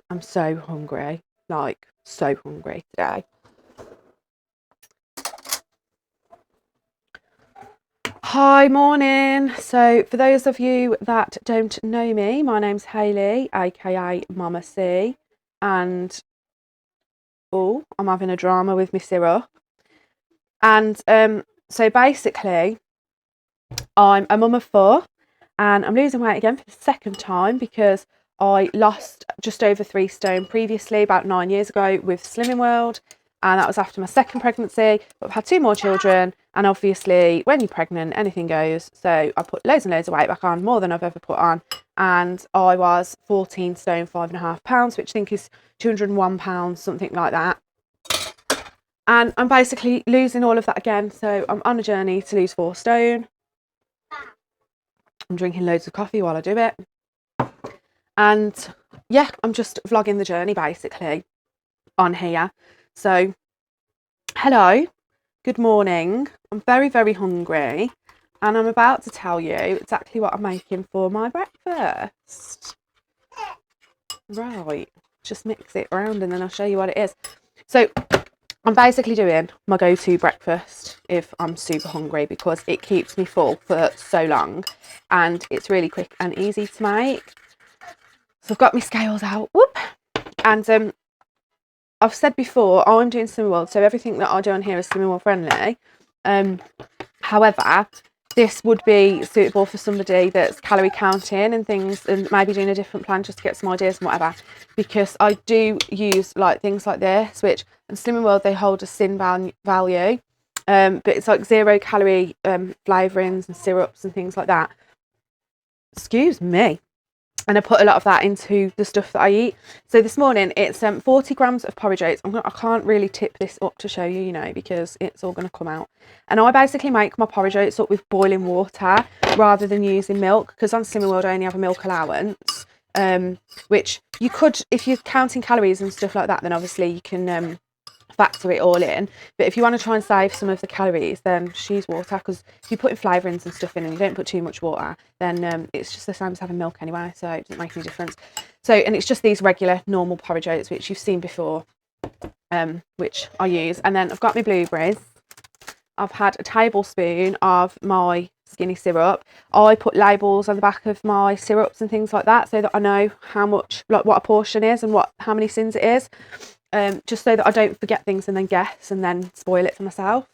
I'm so hungry, like so hungry today. Hi, morning. So for those of you that don't know me, my name's Hayley, aka Mama C, and oh, I'm having a drama with my syrup. And so basically, I'm a mum of four, and I'm losing weight again for the second time because I lost just over 3 stone previously, about 9 years ago, with Slimming World, and that was after my second pregnancy. But I've had 2 more children, and obviously, when you're pregnant, anything goes. So I put loads and loads of weight back on, more than I've ever put on, and I was 14 stone 5.5 pounds, which I think is 201 pounds, something like that. And I'm basically losing all of that again. So I'm on a journey to lose 4 stone. I'm drinking loads of coffee while I do it. And yeah, I'm just vlogging the journey basically on here. So, hello, good morning. I'm very, very hungry, and I'm about to tell you exactly what I'm making for my breakfast. Right, just mix it around and then I'll show you what it is. So, I'm basically doing my go-to breakfast if I'm super hungry because it keeps me full for so long and it's really quick and easy to make. So I've got my scales out, whoop, and I've said before, I'm doing Slimming World, so everything that I do on here is Slimming World friendly. However, this would be suitable for somebody that's calorie counting and things, and maybe doing a different plan just to get some ideas and whatever. Because I do use like things like this, which in Slimming World they hold a sin value, but it's like 0 calorie flavourings and syrups and things like that. Excuse me. And I put a lot of that into the stuff that I eat. So this morning it's 40 grams of porridge oats. I can't really tip this up to show you, you know, because it's all going to come out. And I basically make my porridge oats up with boiling water rather than using milk, because on Slimming World I only have a milk allowance, which you could, if you're counting calories and stuff like that, then obviously you can factor it all in. But if you want to try and save some of the calories, then just use water, because if you put in flavourings and stuff in and you don't put too much water, then it's just the same as having milk anyway, so it doesn't make any difference. So, and it's just these regular normal porridge oats which you've seen before, which I use. And then I've got my blueberries. I've had a tablespoon of my skinny syrup. I put labels on the back of my syrups and things like that so that I know how much, like what a portion is and how many sins it is. Just so that I don't forget things and then guess and then spoil it for myself.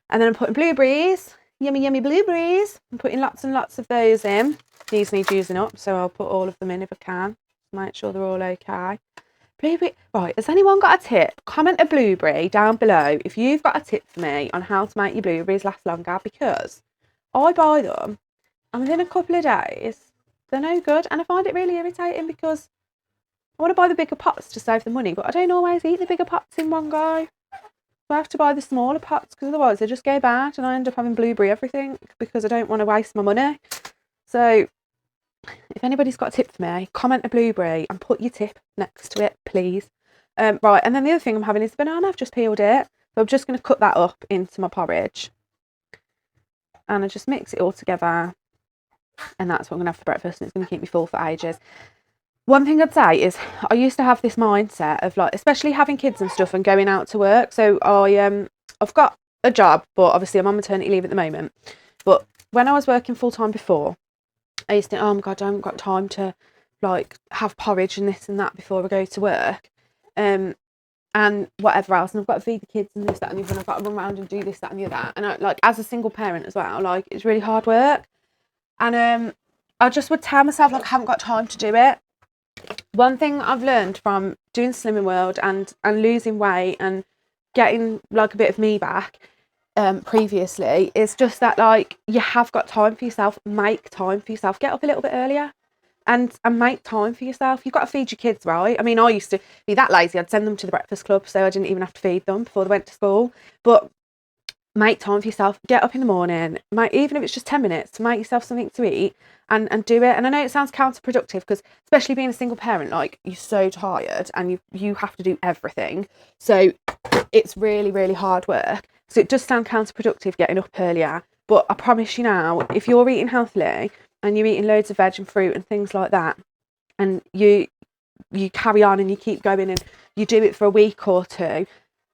And then I'm putting blueberries, yummy, yummy blueberries. I'm putting lots and lots of those in. These need using up, so I'll put all of them in if I can. Make sure they're all okay. Blueberry, right, has anyone got a tip? Comment a blueberry down below if you've got a tip for me on how to make your blueberries last longer, because I buy them and within a couple of days, they're no good. And I find it really irritating because I want to buy the bigger pots to save the money, but I don't always eat the bigger pots in one go. I have to buy the smaller pots because otherwise they just go bad and I end up having blueberry everything because I don't want to waste my money. So if anybody's got a tip for me, comment a blueberry and put your tip next to it, please. Right, and then the other thing I'm having is a banana. I've just peeled it. So I'm just going to cut that up into my porridge. And I just mix it all together. And that's what I'm going to have for breakfast, and it's going to keep me full for ages. One thing I'd say is I used to have this mindset of, like, especially having kids and stuff and going out to work. So I've got a job, but obviously I'm on maternity leave at the moment. But when I was working full time before, I used to think, oh my God, I haven't got time to like have porridge and this and that before I go to work. And whatever else. And I've got to feed the kids and this, that and the other, and I've got to run around and do this, that and the other. And like as a single parent as well, like it's really hard work. And I just would tell myself like I haven't got time to do it. One thing I've learned from doing Slimming World and losing weight and getting like a bit of me back previously is just that, like, you have got time for yourself. Make time for yourself. Get up a little bit earlier and make time for yourself. You've got to feed your kids, right? I mean, I used to be that lazy. I'd send them to the breakfast club so I didn't even have to feed them before they went to school. But make time for yourself. Get up in the morning, even if it's just 10 minutes, to make yourself something to eat and do it. And I know it sounds counterproductive because, especially being a single parent, like, you're so tired and you have to do everything. So it's really, really hard work. So it does sound counterproductive getting up earlier. But I promise you now, if you're eating healthily and you're eating loads of veg and fruit and things like that, and you carry on and you keep going and you do it for a week or two,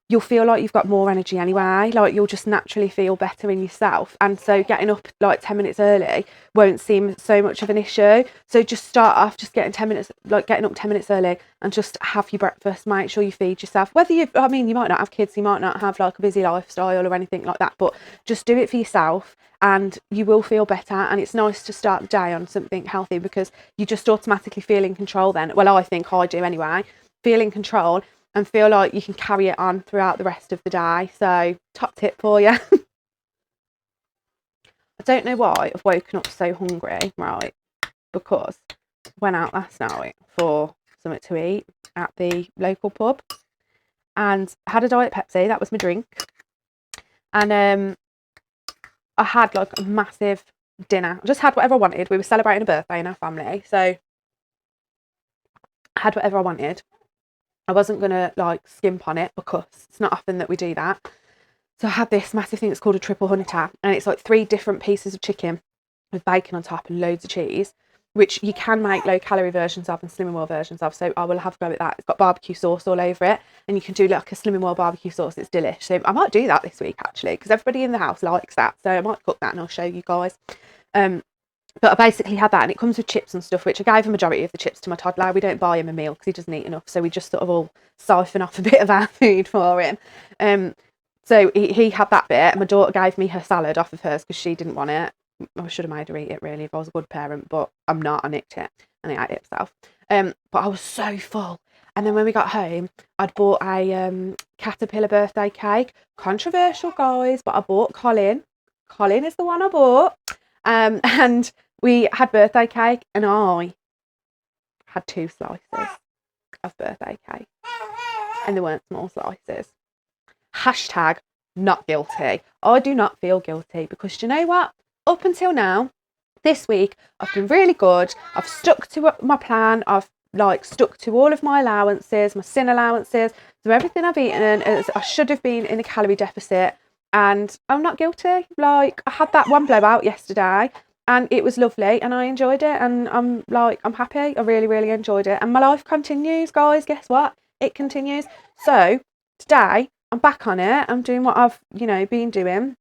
you'll feel like you've got more energy anyway. Like, you'll just naturally feel better in yourself. And so getting up like 10 minutes early won't seem so much of an issue. So just start off just getting 10 minutes, like getting up 10 minutes early, and just have your breakfast. Make sure you feed yourself. Whether you, I mean, you might not have kids, you might not have like a busy lifestyle or anything like that, but just do it for yourself and you will feel better. And it's nice to start the day on something healthy because you just automatically feel in control then. Well, I think I do anyway. Feel in control and feel like you can carry it on throughout the rest of the day. So, top tip for you. I don't know why I've woken up so hungry, right? Because I went out last night for something to eat at the local pub and had a Diet Pepsi. That was my drink. And I had like a massive dinner. I just had whatever I wanted. We were celebrating a birthday in our family. So, I had whatever I wanted. I wasn't going to like skimp on it because it's not often that we do that. So I had this massive thing that's called a triple hunter, and it's like 3 different pieces of chicken with bacon on top and loads of cheese, which you can make low calorie versions of and Slimming World versions of. So I will have a go with that. It's got barbecue sauce all over it, and you can do like a Slimming World barbecue sauce. It's delish. So I might do that this week actually, because everybody in the house likes that. So I might cook that and I'll show you guys. But I basically had that, and it comes with chips and stuff, which I gave a majority of the chips to my toddler. We don't buy him a meal because he doesn't eat enough, so we just sort of all siphon off a bit of our food for him. So he had that bit, and my daughter gave me her salad off of hers because she didn't want it. I should have made her eat it really if I was a good parent, but I'm not. I nicked it and he ate it himself. But I was so full. And then when we got home, I'd bought a caterpillar birthday cake. Controversial, guys, but I bought Colin. Colin is the one I bought. And we had birthday cake, and I had 2 slices of birthday cake, and they weren't small slices. Hashtag not guilty. I do not feel guilty because do you know what? Up until now, this week, I've been really good. I've stuck to my plan. I've like stuck to all of my allowances, my sin allowances. So everything I've eaten, I should have been in a calorie deficit. And I'm not guilty. Like, I had that one blowout yesterday and it was lovely and I enjoyed it, and I'm happy. I really, really enjoyed it. And my life continues, guys. Guess what? It continues. So today I'm back on it. I'm doing what I've, been doing.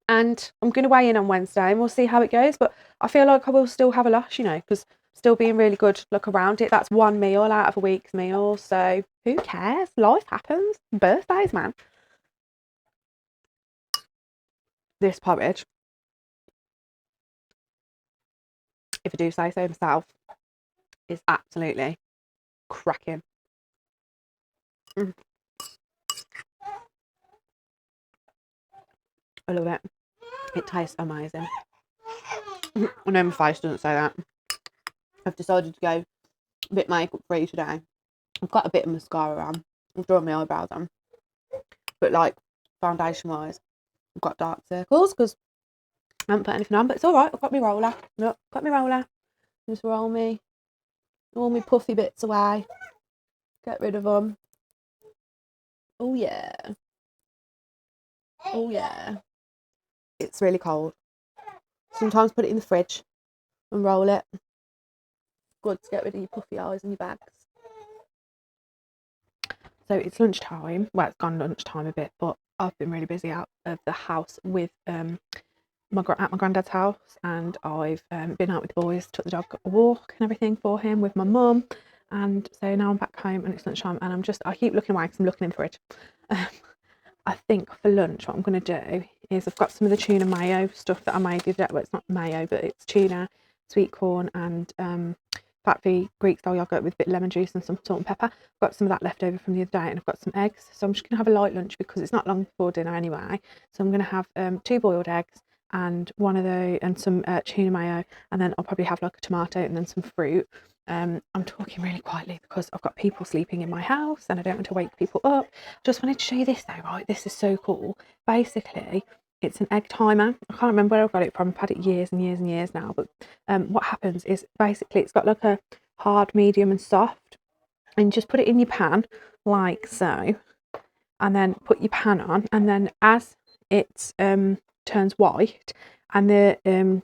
And I'm going to weigh in on Wednesday and we'll see how it goes. But I feel like I will still have a loss, because still being really good around it. That's one meal out of a week's meal. So who cares? Life happens. Birthdays, man. This porridge, if I do say so myself, is absolutely cracking. I love it. It tastes amazing. I know my face doesn't say that. I've decided to go a bit makeup free today. I've got a bit of mascara on. I've drawn my eyebrows on. But like foundation wise, I've got dark circles because I haven't put anything on, but it's alright. I've got my roller. Look, got my roller. Just roll all my puffy bits away. Get rid of them. Oh yeah. Oh yeah. It's really cold. Sometimes put it in the fridge and roll it. Good to get rid of your puffy eyes and your bags. So it's lunchtime. Well, it's gone lunchtime a bit, but I've been really busy out of the house with at my granddad's house, and I've been out with the boys, took the dog a walk and everything for him with my mum, and so now I'm back home and it's lunchtime, and I keep looking away because I'm looking in the fridge. I think for lunch what I'm going to do is I've got some of the tuna mayo stuff that I made the other day. Well, it's not mayo, but it's tuna, sweet corn and fat-free Greek style yogurt with a bit of lemon juice and some salt and pepper. I've got some of that left over from the other day, and I've got some eggs. So I'm just going to have a light lunch because it's not long before dinner anyway. So I'm going to have 2 boiled eggs and one of those, and some tuna mayo, and then I'll probably have like a tomato and then some fruit. I'm talking really quietly because I've got people sleeping in my house and I don't want to wake people up. Just wanted to show you this though, right? This is so cool. Basically, it's an egg timer. I can't remember where I got it from. I've had it years and years and years now. But what happens is basically it's got like a hard, medium and soft. And you just put it in your pan like so. And then put your pan on. And then as it turns white and the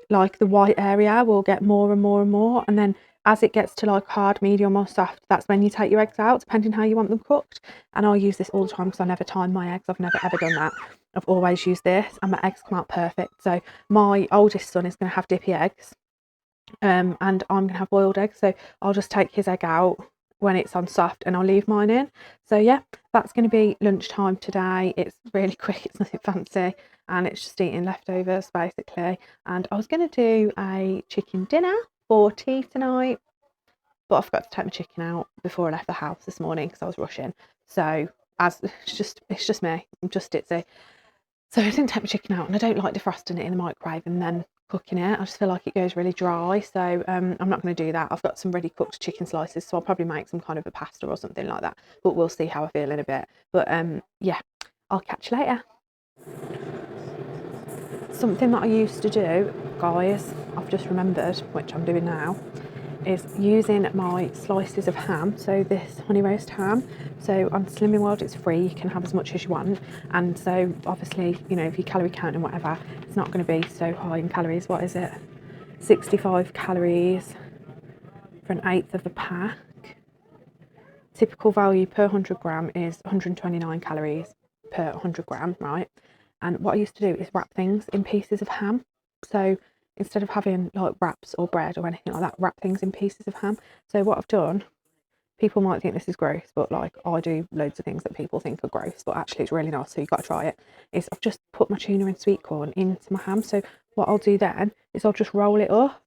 like the white area will get more and more and more. And then as it gets to like hard, medium or soft, that's when you take your eggs out, depending how you want them cooked. And I use this all the time because I never time my eggs. I've never ever done that. I've always used this and my eggs come out perfect. So my oldest son is going to have dippy eggs, and I'm going to have boiled eggs. So I'll just take his egg out when it's on soft and I'll leave mine in. So yeah, that's going to be lunchtime today. It's really quick, it's nothing fancy, and it's just eating leftovers basically. And I was going to do a chicken dinner for tea tonight, but I forgot to take my chicken out before I left the house this morning because I was rushing. So as it's just me, I'm just ditzy. So I didn't take my chicken out, and I don't like defrosting it in the microwave and then cooking it. I just feel like it goes really dry. So I'm not going to do that. I've got some ready cooked chicken slices, so I'll probably make some kind of a pasta or something like that. But we'll see how I feel in a bit. But yeah, I'll catch you later. Something that I used to do, guys, I've just remembered, which I'm doing now, is using my slices of ham. So this honey roast ham, so on Slimming World it's free, you can have as much as you want, and so obviously, you know, if you calorie count and whatever, it's not going to be so high in calories. What is it, 65 calories for an eighth of a pack. Typical value per 100 gram is 129 calories per 100 gram, right? And what I used to do is wrap things in pieces of ham. So instead of having like wraps or bread or anything like that, wrap things in pieces of ham. So what I've done, people might think this is gross, but like I do loads of things that people think are gross, but actually it's really nice, so you've got to try it, is I've just put my tuna and sweet corn into my ham. So what I'll do then is I'll just roll it up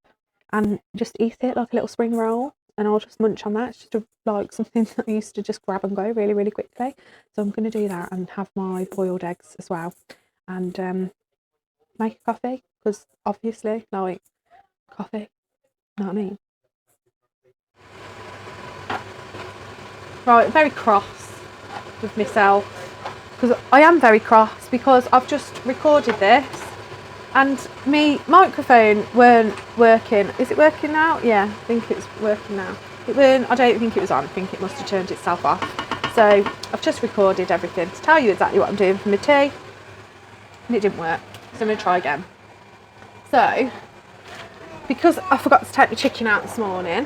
and just eat it like a little spring roll, and I'll just munch on that. It's just like something that I used to just grab and go really, really quickly. So I'm going to do that and have my boiled eggs as well, and make a coffee, because obviously, like, coffee, you know what I mean? Right, very cross with myself, because I am very cross, because I've just recorded this and my microphone weren't working. Is it working now? Yeah, I think it's working now. It weren't, I don't think it was on. I think it must have turned itself off. So I've just recorded everything to tell you exactly what I'm doing for my tea, and it didn't work. So I'm going to try again. So, because I forgot to take the chicken out this morning,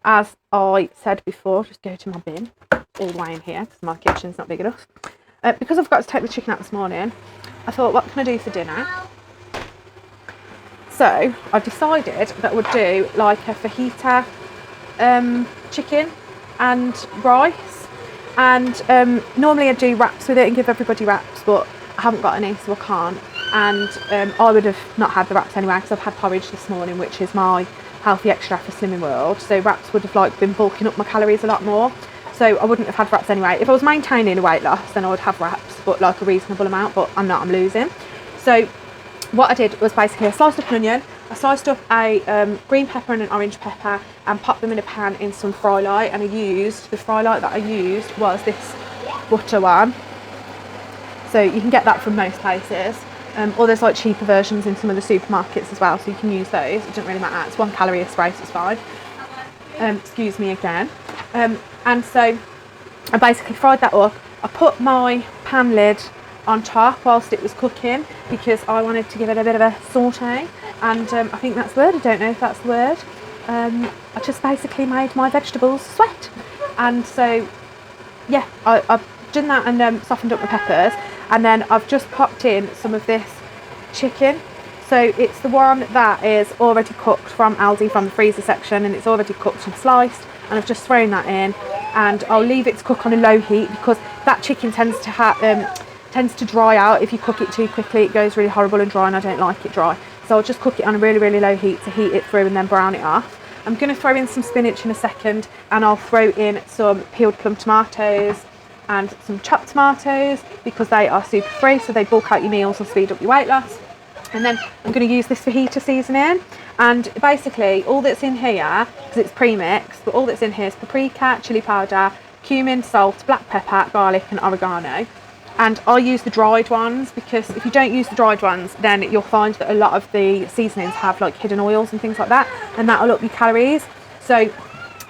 as I said before, just go to my bin all the way in here because my kitchen's not big enough. Because I forgot to take the chicken out this morning, I thought, what can I do for dinner? So I decided that I would do like a fajita chicken and rice, and normally I do wraps with it and give everybody wraps, but I haven't got any, so I can't. And I would have not had the wraps anyway because I've had porridge this morning, which is my healthy extra for Slimming World. So wraps would have like been bulking up my calories a lot more. So I wouldn't have had wraps anyway. If I was maintaining a weight loss, then I would have wraps, but like a reasonable amount. But I'm not. I'm losing. So what I did was basically I sliced up an onion. I sliced up a green pepper and an orange pepper and popped them in a pan in some fry light. And the fry light that I used was this butter one. So you can get that from most places. Or there's like cheaper versions in some of the supermarkets as well, so you can use those. It doesn't really matter. It's 1 calorie a spray, so it's fine. Excuse me again. And so I basically fried that up. I put my pan lid on top whilst it was cooking because I wanted to give it a bit of a saute, and I think that's the word. I don't know if that's the word. I just basically made my vegetables sweat, and so yeah, I've done that and softened up my peppers, and then I've just popped in some of this chicken. So it's the one that is already cooked from Aldi, from the freezer section, and it's already cooked and sliced, and I've just thrown that in, and I'll leave it to cook on a low heat because that chicken tends to dry out if you cook it too quickly. It goes really horrible and dry, and I don't like it dry. So I'll just cook it on a really, really low heat to heat it through and then brown it off. I'm going to throw in some spinach in a second, and I'll throw in some peeled plum tomatoes and some chopped tomatoes because they are super free, so they bulk out your meals and speed up your weight loss. And then I'm going to use this fajita seasoning, and basically all that's in here, because it's pre-mixed, but all that's in here is paprika, chili powder, cumin, salt, black pepper, garlic and oregano. And I use the dried ones because if you don't use the dried ones, then you'll find that a lot of the seasonings have like hidden oils and things like that, and that'll up your calories. So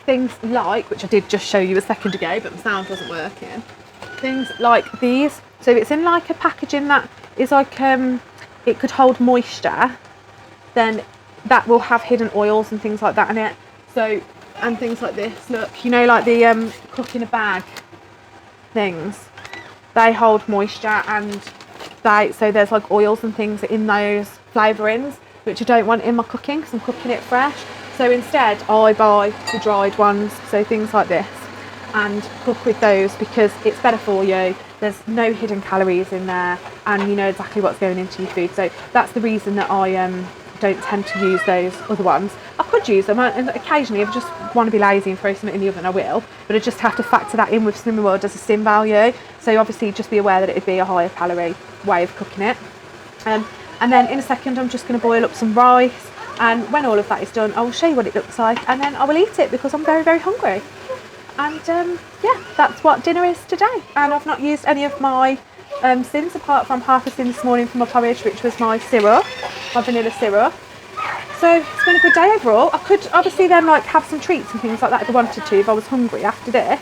things like, which I did just show you a second ago, but my sound wasn't working, things like these. So it's in like a packaging that is like it could hold moisture, then that will have hidden oils and things like that in it. So, and things like this, look, you know, like the cook in a bag things, they hold moisture, and so there's like oils and things in those flavourings which I don't want in my cooking because I'm cooking it fresh. So instead I buy the dried ones, so things like this, and cook with those because it's better for you. There's no hidden calories in there, and you know exactly what's going into your food. So that's the reason that I don't tend to use those other ones. I could use them, and occasionally if I just want to be lazy and throw something in the oven I will, but I just have to factor that in with Slimming World as a sim value. So obviously just be aware that it'd be a higher calorie way of cooking it. And then in a second I'm just going to boil up some rice, and when all of that is done I will show you what it looks like, and then I will eat it because I'm very, very hungry. And yeah, that's what dinner is today. And I've not used any of my sins apart from half a sin this morning for my porridge, which was my syrup, my vanilla syrup. So it's been a good day overall. I could obviously then like have some treats and things like that if I wanted to, if I was hungry after this.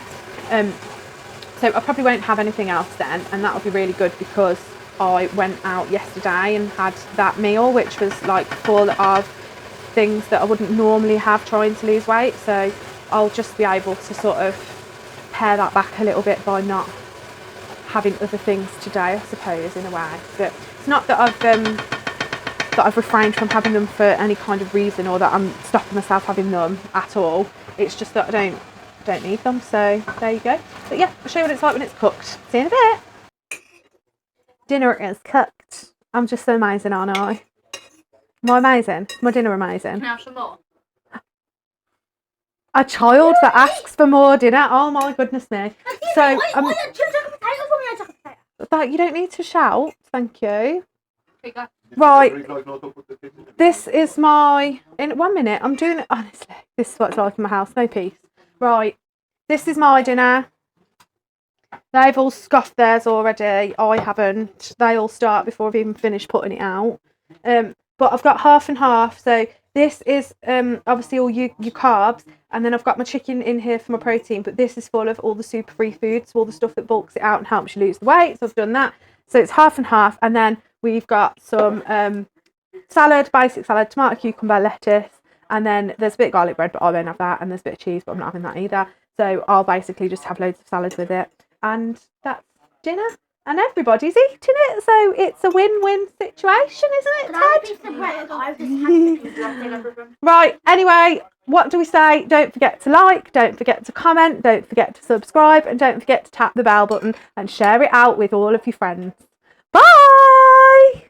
So I probably won't have anything else then, and that'll be really good because I went out yesterday and had that meal which was like full of things that I wouldn't normally have trying to lose weight. So I'll just be able to sort of pare that back a little bit by not having other things today, I suppose, in a way. But it's not that I've refrained from having them for any kind of reason, or that I'm stopping myself having them at all. It's just that I don't need them. So there you go. But yeah, I'll show you what it's like when it's cooked. See you in a bit. Dinner is cooked. I'm just so amazing, aren't I? Am I amazing? Is my dinner amazing? Can I have some more? A child that asks for more dinner. Oh my goodness me. So that you don't need to shout. Thank you. Right. This is my. In 1 minute, I'm doing it. Honestly, this is what it's like in my house. No peace. Right. This is my dinner. They've all scoffed theirs already. I haven't. They all start before I've even finished putting it out. But I've got half and half. So this is obviously all your carbs, and then I've got my chicken in here for my protein. But this is full of all the super free foods, all the stuff that bulks it out and helps you lose the weight. So I've done that. So it's half and half, and then we've got some salad, basic salad, tomato, cucumber, lettuce, and then there's a bit of garlic bread, but I won't have that, and there's a bit of cheese, but I'm not having that either. So I'll basically just have loads of salad with it, and that's dinner. And everybody's eating it, so it's a win-win situation, isn't it, Ted? Right, anyway, what do we say? Don't forget to like, don't forget to comment, don't forget to subscribe, and don't forget to tap the bell button and share it out with all of your friends. Bye!